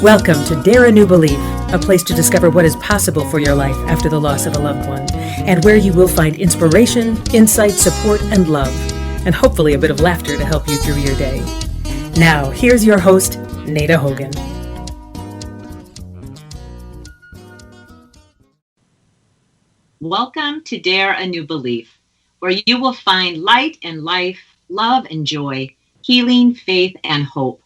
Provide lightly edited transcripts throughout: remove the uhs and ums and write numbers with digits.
Welcome to Dare a New Belief, a place to discover what is possible for your life after the loss of a loved one, and where you will find inspiration, insight, support, and love, and hopefully a bit of laughter to help you through your day. Now, here's your host, Nada Hogan. Welcome to Dare a New Belief, where you will find light and life, love and joy, healing, faith, and hope.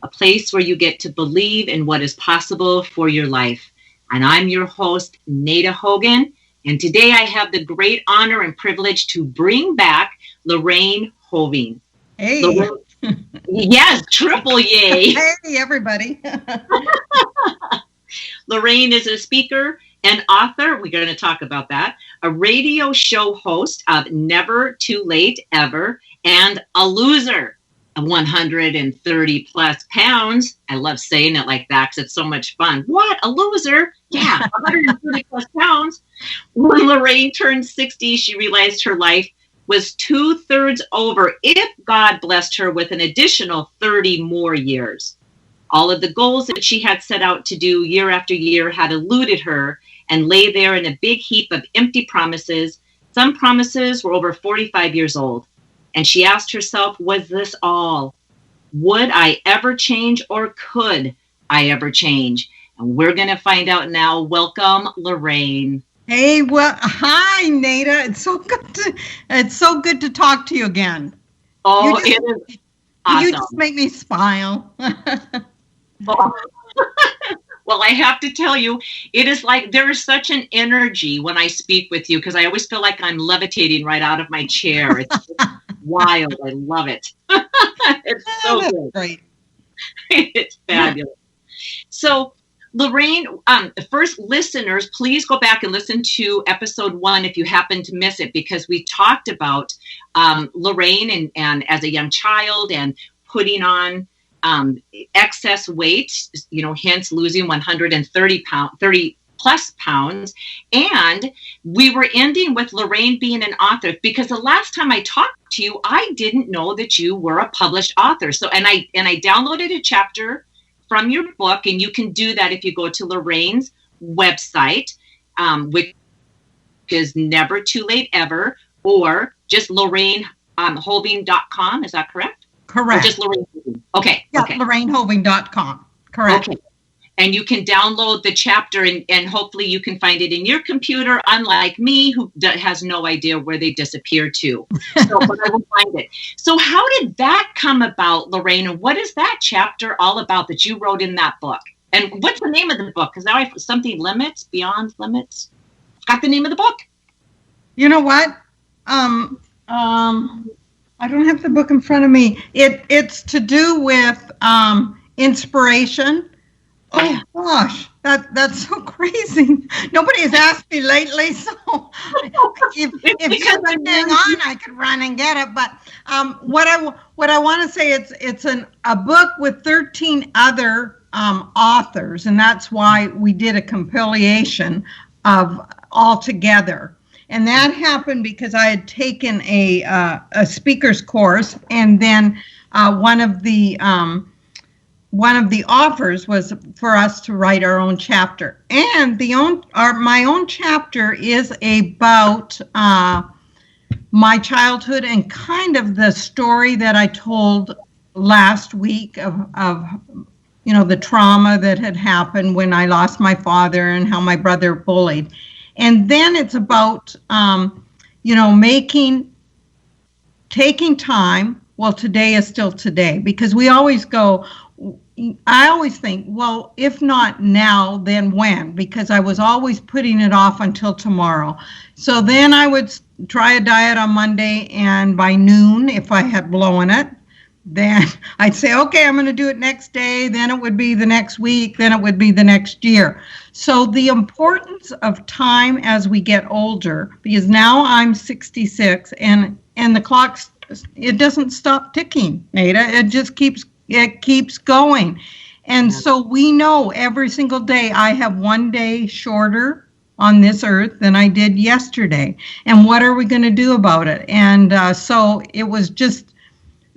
A place where you get to believe in what is possible for your life. And I'm your host, Nada Hogan. And today I have the great honor and privilege to bring back Lorraine Hoving. Hey. Yes, triple yay. Hey, everybody. Lorraine is a speaker and author. We're going to talk about that. A radio show host of Never Too Late Ever, and a loser. 130 plus pounds. I love saying it like that because it's so much fun. What? A loser? Yeah, 130 plus pounds. When Lorraine turned 60, she realized her life was 2/3 over if God blessed her with an additional 30 more years. All of the goals that she had set out to do year after year had eluded her and lay there in a big heap of empty promises. Some promises were over 45 years old. And she asked herself, was this all? Would I ever change, or could I ever change? And we're going to find out now. Welcome, Lorraine. Hey, well, hi, Nada. It's so good to talk to you again. Oh, it is awesome. You just make me smile. Well, I have to tell you, it is like there is such an energy when I speak with you because I always feel like I'm levitating right out of my chair. It's wild. I love it. It's so good. Great. It's fabulous. So, Lorraine, first listeners, please go back and listen to episode 1 if you happen to miss it, because we talked about Lorraine and as a young child and putting on excess weight, hence losing 30 plus pounds. And we were ending with Lorraine being an author, because the last time I talked to you, I didn't know that you were a published author. So, and I downloaded a chapter from your book, and you can do that if you go to Lorraine's website, which is Never Too Late Ever, or just LorraineHoving.com. Is that correct? Correct. Or just Lorraine Hoving. Okay. Yeah, okay. LorraineHoving.com. Correct. Okay. And you can download the chapter, and hopefully you can find it in your computer, unlike me, who has no idea where they disappear to. So, but I will find it. So how did that come about, Lorraine? And what is that chapter all about that you wrote in that book? And what's the name of the book? Because now I something limits, beyond limits. Got the name of the book? You know what? I don't have the book in front of me. It's to do with inspiration. Oh gosh, that's so crazy. Nobody has asked me lately, so if you could hang on, I could run and get it. But what I want to say, it's a book with 13 other authors, and that's why we did a compilation of all together. And that happened because I had taken a speaker's course, and then one of the offers was for us to write our own chapter. And my own chapter is about my childhood and kind of the story that I told last week of the trauma that had happened when I lost my father and how my brother bullied. And then it's about, taking time. Well, today is still today, because we always I always think, well, if not now, then when? Because I was always putting it off until tomorrow. So then I would try a diet on Monday, and by noon, if I had blown it, then I'd say, okay, I'm going to do it next day. Then it would be the next week. Then it would be the next year. So the importance of time as we get older, because now I'm 66 and the clock, it doesn't stop ticking, Nada. It just keeps going. And so we know every single day I have one day shorter on this earth than I did yesterday. And what are we going to do about it? And so it was just,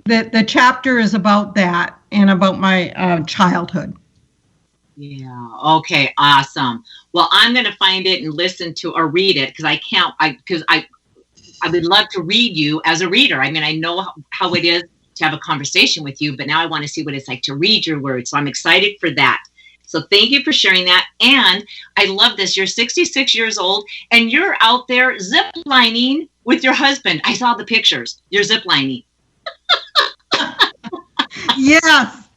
the chapter is about that and about my childhood. Yeah. Okay. Awesome. Well, I'm going to find it and listen to or read it because I can't. I would love to read you as a reader. I mean, I know how it is to have a conversation with you, but now I want to see what it's like to read your words. So I'm excited for that. So thank you for sharing that. And I love this. You're 66 years old and you're out there zip lining with your husband. I saw the pictures. You're zip lining.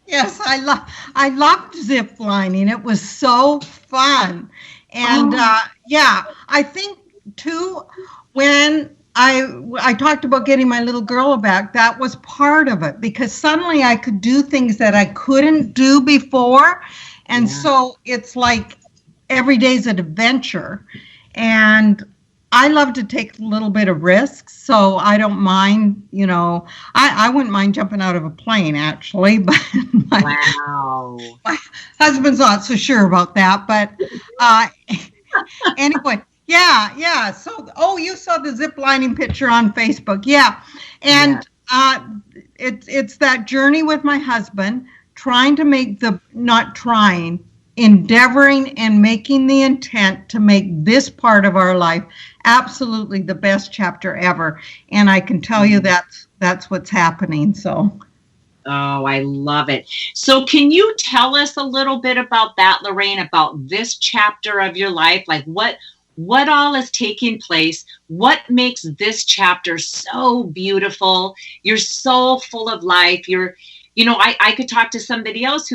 Yes, I loved zip lining. It was so fun. And I think too, when I talked about getting my little girl back, that was part of it, because suddenly I could do things that I couldn't do before. And so it's like every day's an adventure. And I love to take a little bit of risks, so I don't mind, I wouldn't mind jumping out of a plane, actually, but my husband's not so sure about that. But anyway, yeah. So, you saw the zip lining picture on Facebook. Yeah. And it's that journey with my husband, endeavoring and making the intent to make this part of our life absolutely the best chapter ever. And I can tell you that's what's happening. So. Oh, I love it. So can you tell us a little bit about that, Lorraine, about this chapter of your life? Like what all is taking place? What makes this chapter so beautiful? You're so full of life. I could talk to somebody else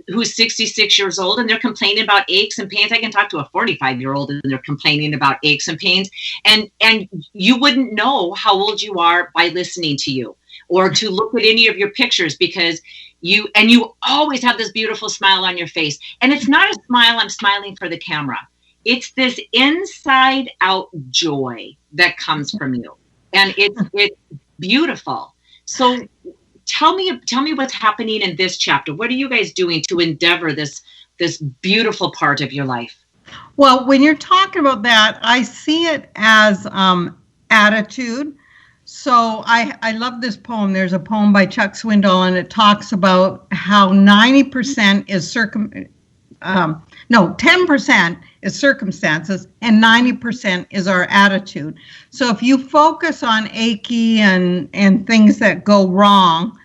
who's 66 years old and they're complaining about aches and pains. I can talk to a 45-year-old and they're complaining about aches and pains. And you wouldn't know how old you are by listening to you or to look at any of your pictures, because you always have this beautiful smile on your face. And it's not a smile, I'm smiling for the camera. It's this inside out joy that comes from you. And it's beautiful. So Tell me what's happening in this chapter. What are you guys doing to endeavor this beautiful part of your life? Well, when you're talking about that, I see it as attitude. So I love this poem. There's a poem by Chuck Swindoll, and it talks about how 90% is 10% is circumstances and 90% is our attitude. So if you focus on achy and things that go wrong,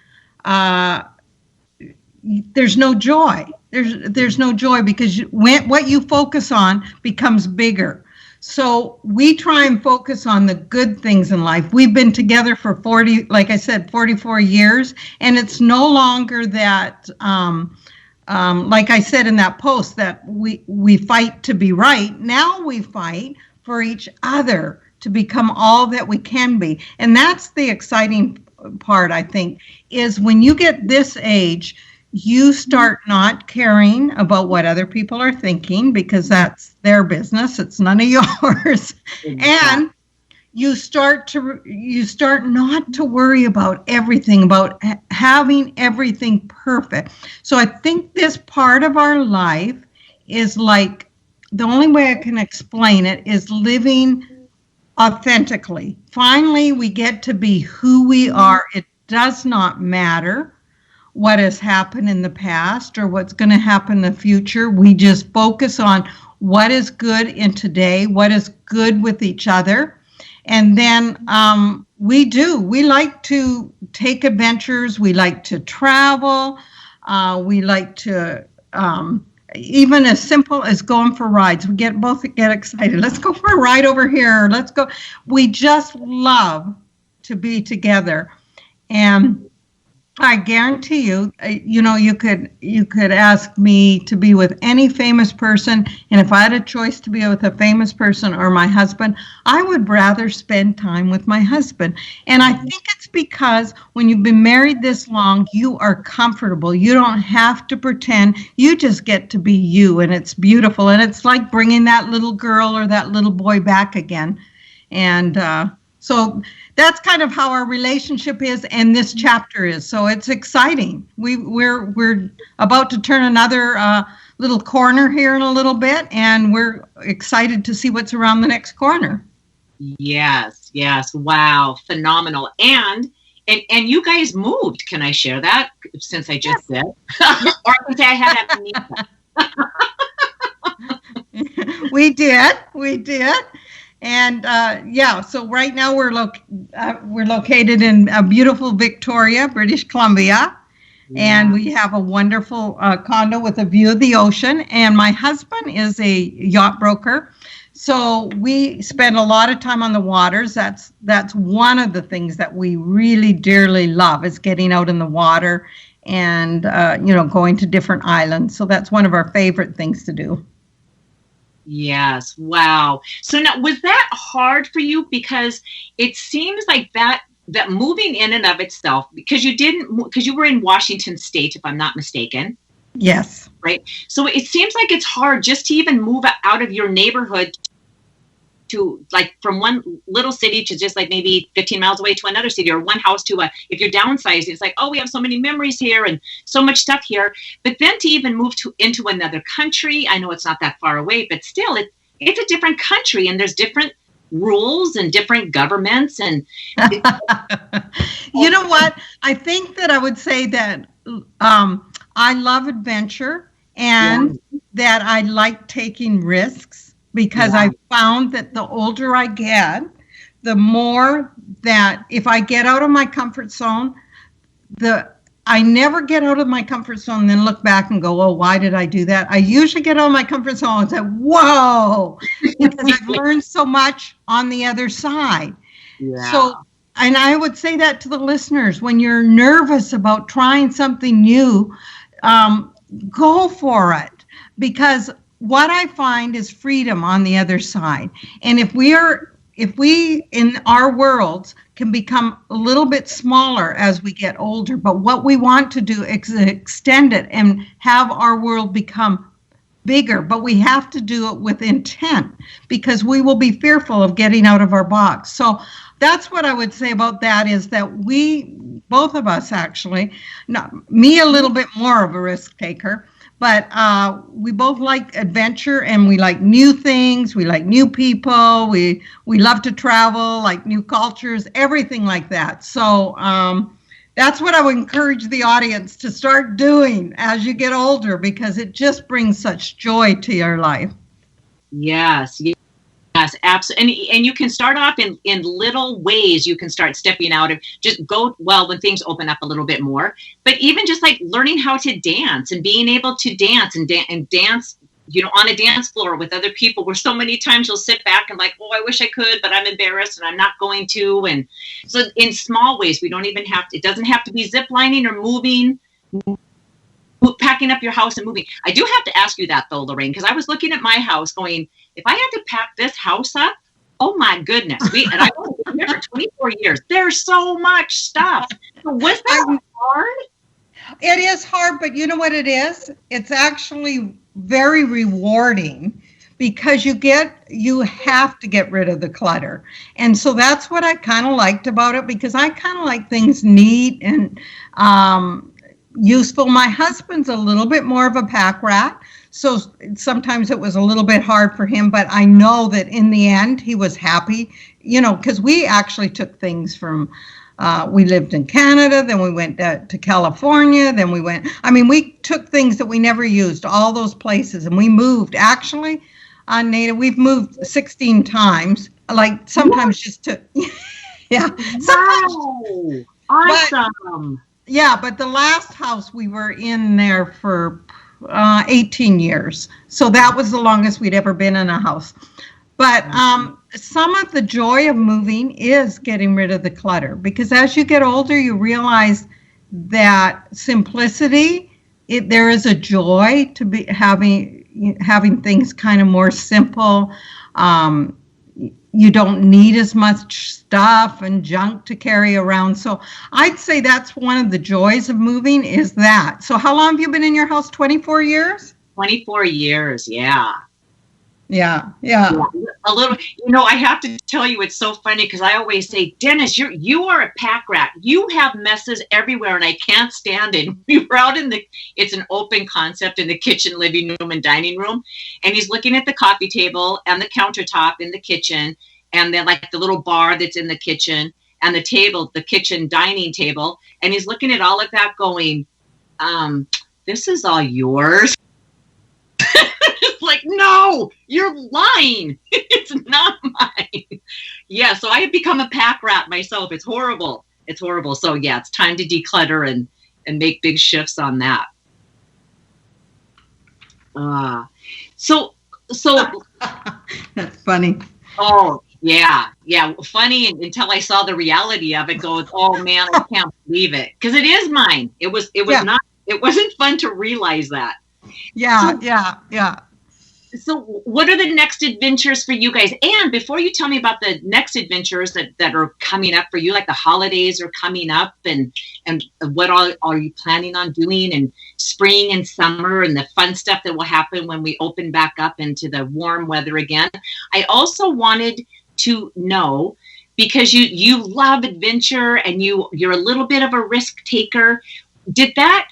there's no joy. There's no joy, because what you focus on becomes bigger. So we try and focus on the good things in life. We've been together for 44 years, and it's no longer that, like I said in that post, that we fight to be right. Now we fight for each other to become all that we can be. And that's the exciting part, I think, is when you get this age, you start not caring about what other people are thinking, because that's their business. It's none of yours. And you start not to worry about everything, about having everything perfect. So I think this part of our life is like, the only way I can explain it is living authentically. Finally, we get to be who we are. It does not matter what has happened in the past or what's going to happen in the future. We just focus on what is good in today, what is good with each other. And then we like to take adventures. We like to travel. We like to, even as simple as going for rides. We both get excited. Let's go for a ride over here. Let's go. We just love to be together. And I guarantee you, you could ask me to be with any famous person, and if I had a choice to be with a famous person or my husband, I would rather spend time with my husband. And I think it's because when you've been married this long, you are comfortable. You don't have to pretend. You just get to be you, and it's beautiful. And it's like bringing that little girl or that little boy back again. And so that's kind of how our relationship is, and this chapter is. So it's exciting. We're about to turn another little corner here in a little bit, and we're excited to see what's around the next corner. Yes. Wow, phenomenal. And you guys moved. Can I share that, since I just did? Or I can say I had amnesia. We did. And yeah, so right now we're located in beautiful Victoria, British Columbia. And we have a wonderful condo with a view of the ocean. And my husband is a yacht broker. So we spend a lot of time on the waters. That's one of the things that we really dearly love is getting out in the water and, going to different islands. So that's one of our favorite things to do. Yes. Wow. So now, was that hard for you? Because it seems like that moving in and of itself, because you were in Washington State, if I'm not mistaken. Yes. Right. So it seems like it's hard just to even move out of your neighborhood to like from one little city to just like maybe 15 miles away to another city, or one house to if you're downsizing, it's like, oh, we have so many memories here and so much stuff here. But then to even move into another country, I know it's not that far away, but still it's a different country and there's different rules and different governments. And you know what? I think that I would say that I love adventure and that I like taking risks. Because I found that the older I get, the more that if I get out of my comfort zone, I never get out of my comfort zone and then look back and go, oh, why did I do that? I usually get out of my comfort zone and say, whoa, because I've learned so much on the other side. Yeah. So, and I would say that to the listeners, when you're nervous about trying something new, go for it. Because what I find is freedom on the other side. And if we in our worlds can become a little bit smaller as we get older, but what we want to do is extend it and have our world become bigger, but we have to do it with intent because we will be fearful of getting out of our box. So that's what I would say about that is that both of us actually, not me a little bit more of a risk taker, but we both like adventure and we like new things. We like new people. We love to travel, like new cultures, everything like that. So that's what I would encourage the audience to start doing as you get older because it just brings such joy to your life. Yes. Yes, absolutely. And you can start off in little ways. You can start stepping out of just go when things open up a little bit more. But even just like learning how to dance and being able to dance and dance, on a dance floor with other people where so many times you'll sit back and like, oh, I wish I could, but I'm embarrassed and I'm not going to. And so in small ways, it doesn't have to be zip lining or moving, packing up your house and moving. I do have to ask you that though, Lorraine, because I was looking at my house going, if I had to pack this house up, oh my goodness. And I've only been here for 24 years. There's so much stuff. So was that hard? It is hard, but you know what it is? It's actually very rewarding because you have to get rid of the clutter. And so that's what I kind of liked about it because I kind of like things neat and useful. My husband's a little bit more of a pack rat. So sometimes it was a little bit hard for him, but I know that in the end he was happy, because we actually took things from, we lived in Canada, then we went to California, then we took things that we never used, all those places, and we moved. Actually, Nada, we've moved 16 times, like sometimes just to, yeah. Wow, awesome. But the last house we were in there for 18 years. So that was the longest we'd ever been in a house. But some of the joy of moving is getting rid of the clutter because as you get older, you realize that simplicity, there is a joy to be having things kind of more simple. You don't need as much stuff and junk to carry around. So I'd say that's one of the joys of moving is that. So how long have you been in your house? 24 years? 24 years, yeah. Yeah. A little, I have to tell you, it's so funny because I always say, Dennis, you are a pack rat. You have messes everywhere and I can't stand it. We were out it's an open concept in the kitchen, living room and dining room. And he's looking at the coffee table and the countertop in the kitchen and then like the little bar that's in the kitchen and the table, the kitchen dining table. And he's looking at all of that going, this is all yours. It's like, no, you're lying. It's not mine. Yeah, so I have become a pack rat myself. It's horrible. It's horrible. So yeah, it's time to declutter and make big shifts on that. So That's funny. oh yeah, funny until I saw the reality of it. Goes, oh man, I can't believe it, because it is mine. It was not. It wasn't fun to realize that. Yeah. So what are the next adventures for you guys? And before you tell me about the next adventures that are coming up for you, like the holidays are coming up, and what all are you planning on doing in spring and summer, and the fun stuff that will happen when we open back up into the warm weather again. I also wanted to know, because you love adventure and you're a little bit of a risk taker. Did that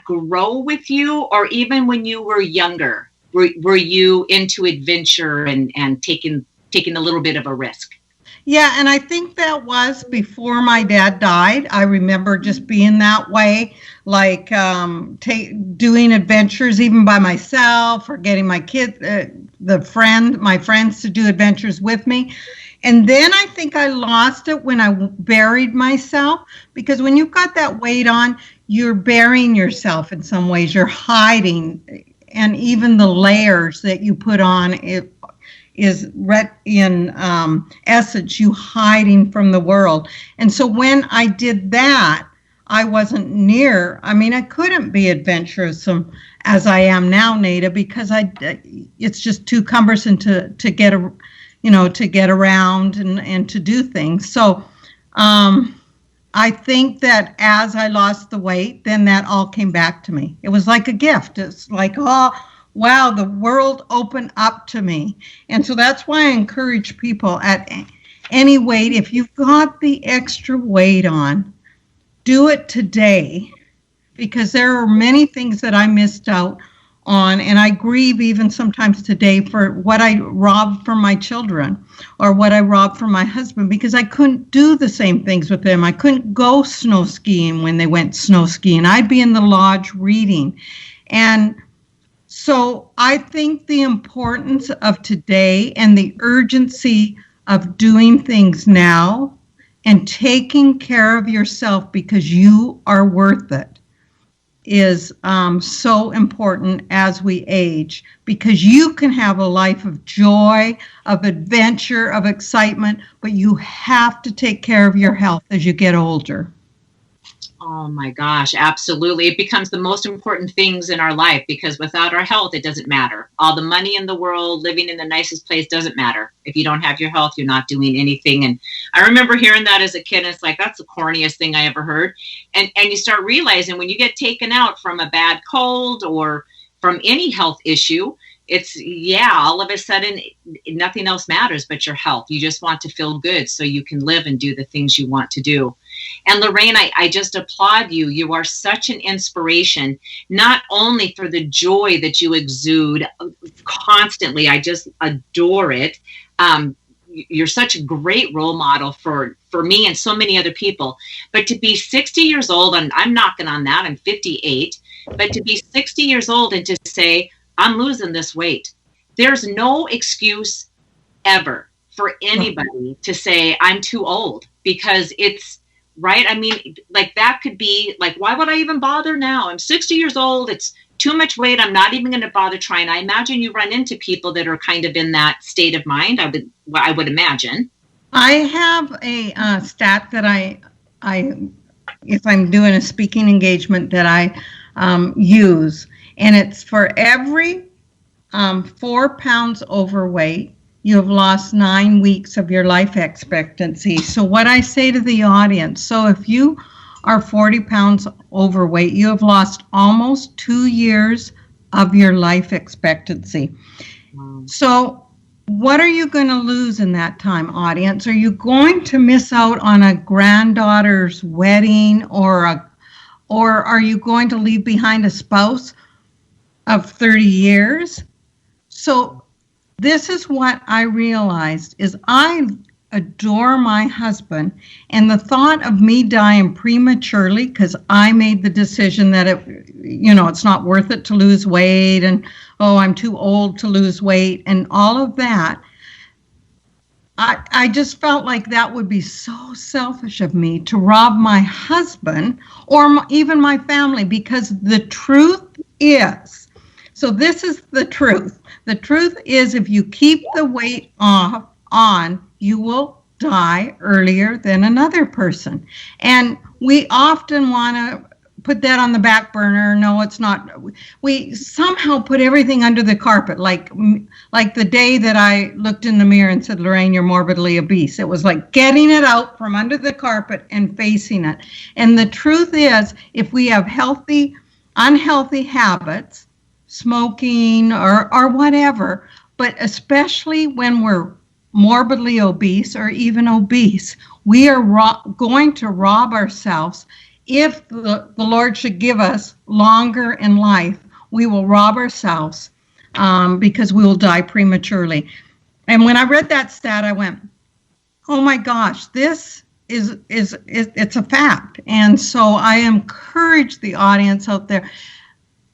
grow with you, or even when you were younger? Were you into adventure and taking a little bit of a risk? Yeah, and I think that was before my dad died. I remember just being that way, like doing adventures even by myself, or getting my kids, my friends to do adventures with me. And then I think I lost it when I buried myself, because when you've got that weight on, you're burying yourself in some ways. You're hiding. And even the layers that you put on, it is in essence you hiding from the world. And so when I did that, I wasn't near. I mean, I couldn't be adventurous as I am now, Nada, because it's just too cumbersome to get around and to do things. So I think that as I lost the weight, then that all came back to me. It was like a gift. It's like, oh, wow, the world opened up to me. And so that's why I encourage people at any weight, if you've got the extra weight on, do it today, because there are many things that I missed out on, and I grieve even sometimes today for what I robbed from my children, or what I robbed from my husband, because I couldn't do the same things with them. I couldn't go snow skiing when they went snow skiing. I'd be in the lodge reading. And so I think the importance of today and the urgency of doing things now and taking care of yourself, because you are worth it, is so important as we age, because you can have a life of joy, of adventure, of excitement, but you have to take care of your health as you get older. Oh my gosh, absolutely. It becomes the most important things in our life, because without our health, it doesn't matter. All the money in the world, living in the nicest place, doesn't matter. If you don't have your health, you're not doing anything. And I remember hearing that as a kid. And it's like, that's the corniest thing I ever heard. And you start realizing when you get taken out from a bad cold or from any health issue, it's, all of a sudden, nothing else matters but your health. You just want to feel good so you can live and do the things you want to do. And Lorraine, I just applaud you. You are such an inspiration, not only for the joy that you exude constantly. I just adore it. You're such a great role model for me and so many other people. But to be 60 years old, and I'm knocking on that, I'm 58, but to be 60 years old and to say, I'm losing this weight. There's no excuse ever for anybody to say I'm too old, because it's right. I mean, like, that could be like, why would I even bother now? I'm 60 years old. It's too much weight. I'm not even going to bother trying. I imagine you run into people that are kind of in that state of mind. I would imagine. I have a stat that I if I'm doing a speaking engagement that I use. And it's for every 4 pounds overweight, you have lost 9 weeks of your life expectancy. So what I say to the audience, so if you are 40 pounds overweight, you have lost almost 2 years of your life expectancy. Wow. So what are you going to lose in that time, audience? Are you going to miss out on a granddaughter's wedding, or are you going to leave behind a spouse of 30 years? So this is what I realized, is I adore my husband, and the thought of me dying prematurely because I made the decision that it's not worth it to lose weight, and I'm too old to lose weight, and all of that. I just felt like that would be so selfish of me to rob my husband or even my family, because the truth is, so this is the truth. The truth is, if you keep the weight on, you will die earlier than another person. And we often want to put that on the back burner. No, it's not. We somehow put everything under the carpet, like the day that I looked in the mirror and said, Lorraine, you're morbidly obese. It was like getting it out from under the carpet and facing it. And the truth is, if we have unhealthy habits, smoking or whatever, but especially when we're morbidly obese or even obese, we are going to rob ourselves. If the Lord should give us longer in life, we will rob ourselves because we will die prematurely. And when I read that stat, I went, oh my gosh, this is it's a fact. And so I encourage the audience out there,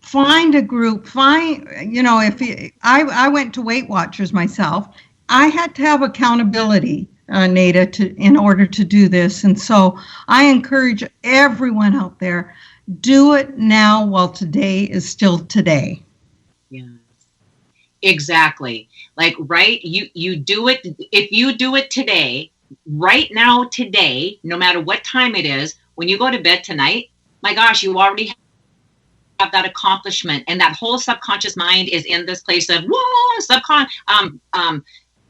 find a group, I went to Weight Watchers myself. I had to have accountability, Nada, in order to do this. And so I encourage everyone out there, do it now while today is still today. Yeah, exactly. Like, right, you do it. If you do it today, right now, today, no matter what time it is, when you go to bed tonight, my gosh, you already have that accomplishment. And that whole subconscious mind is in this place of,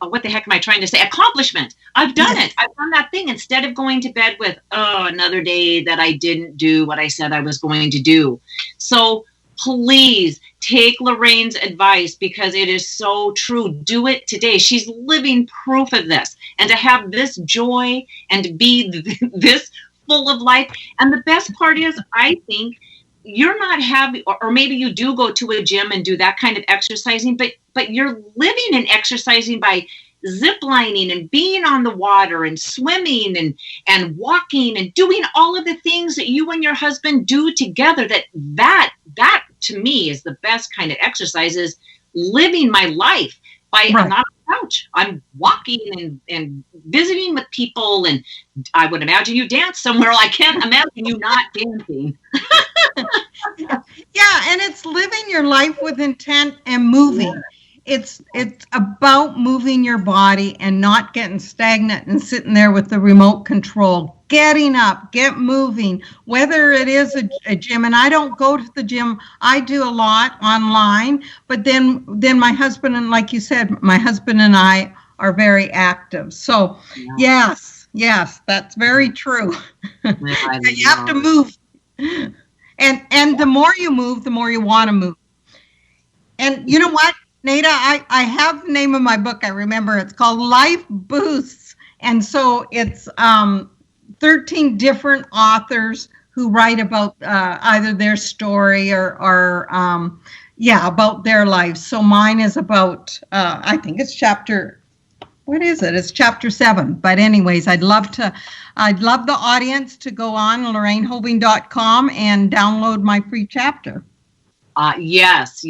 what the heck am I trying to say? Accomplishment. I've done it. I've done that thing, instead of going to bed with, another day that I didn't do what I said I was going to do. So please take Lorraine's advice, because it is so true. Do it today. She's living proof of this. And to have this joy and to be this full of life. And the best part is, I think, you're not having, or maybe you do go to a gym and do that kind of exercising, but you're living and exercising by ziplining and being on the water and swimming and walking and doing all of the things that you and your husband do together. That to me is the best kind of exercise, is living my life by, right. I'm not on the couch. I'm walking and visiting with people. And I would imagine you dance somewhere. I can't imagine you not dancing. Yeah, and it's living your life with intent and moving. It's about moving your body and not getting stagnant and sitting there with the remote control. Getting up, get moving, whether it is a gym. And I don't go to the gym. I do a lot online, but then my husband, and like you said, my husband and I are very active. So yes, that's very true. You have to move. And the more you move, the more you want to move. And you know what, Nada, I have the name of my book. I remember it's called Life Boosts. And so it's 13 different authors who write about either their story or about their lives. So mine is about, I think it's it's chapter 7. But anyways, I'd love the audience to go on LorraineHoving.com and download my free chapter. Yes.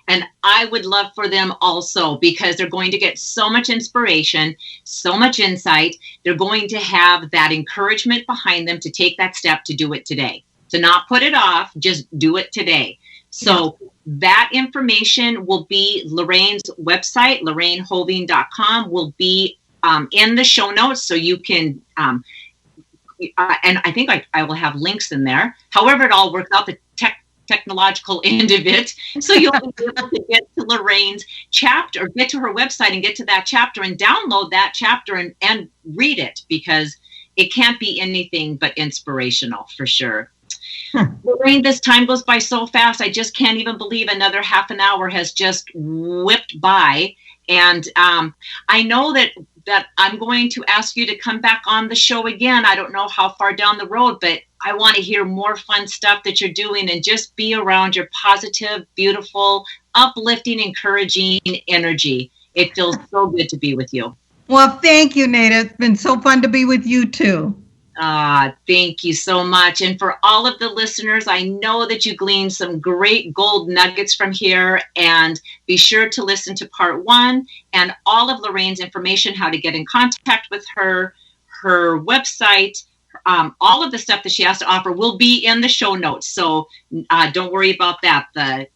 And I would love for them also, because they're going to get so much inspiration, so much insight. They're going to have that encouragement behind them to take that step to do it today, to not put it off, just do it today. So that information will be Lorraine's website, LorraineHoving.com, will be in the show notes, so you can, and I think I will have links in there. However it all works out, the technological end of it. So you'll be able to get to Lorraine's chapter, or get to her website and get to that chapter and download that chapter and read it, because it can't be anything but inspirational for sure. Lorraine, this time goes by so fast. I just can't even believe another half an hour has just whipped by. And I know that I'm going to ask you to come back on the show again. I don't know how far down the road, but I want to hear more fun stuff that you're doing, and just be around your positive, beautiful, uplifting, encouraging energy. It feels so good to be with you. Well, thank you, Nada. It's been so fun to be with you too. Thank you so much. And for all of the listeners, I know that you gleaned some great gold nuggets from here. And be sure to listen to part 1 and all of Lorraine's information, how to get in contact with her, her website, all of the stuff that she has to offer will be in the show notes. So don't worry about that. The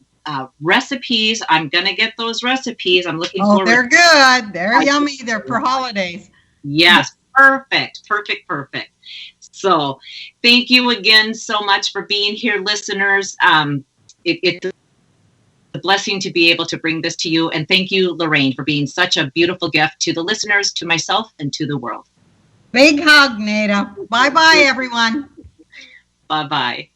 recipes, I'm going to get those recipes. I'm looking forward. Oh, they're good. They're yummy. They're for holidays. Yes. Perfect. So thank you again so much for being here, listeners. It's a blessing to be able to bring this to you. And thank you, Lorraine, for being such a beautiful gift to the listeners, to myself, and to the world. Big hug, Nada. Bye-bye, everyone. Bye-bye.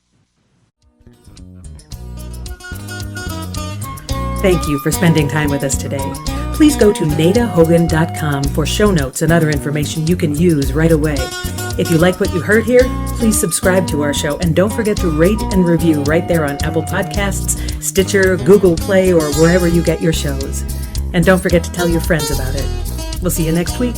Thank you for spending time with us today. Please go to nadahogan.com for show notes and other information you can use right away. If you like what you heard here, please subscribe to our show and don't forget to rate and review right there on Apple Podcasts, Stitcher, Google Play, or wherever you get your shows. And don't forget to tell your friends about it. We'll see you next week.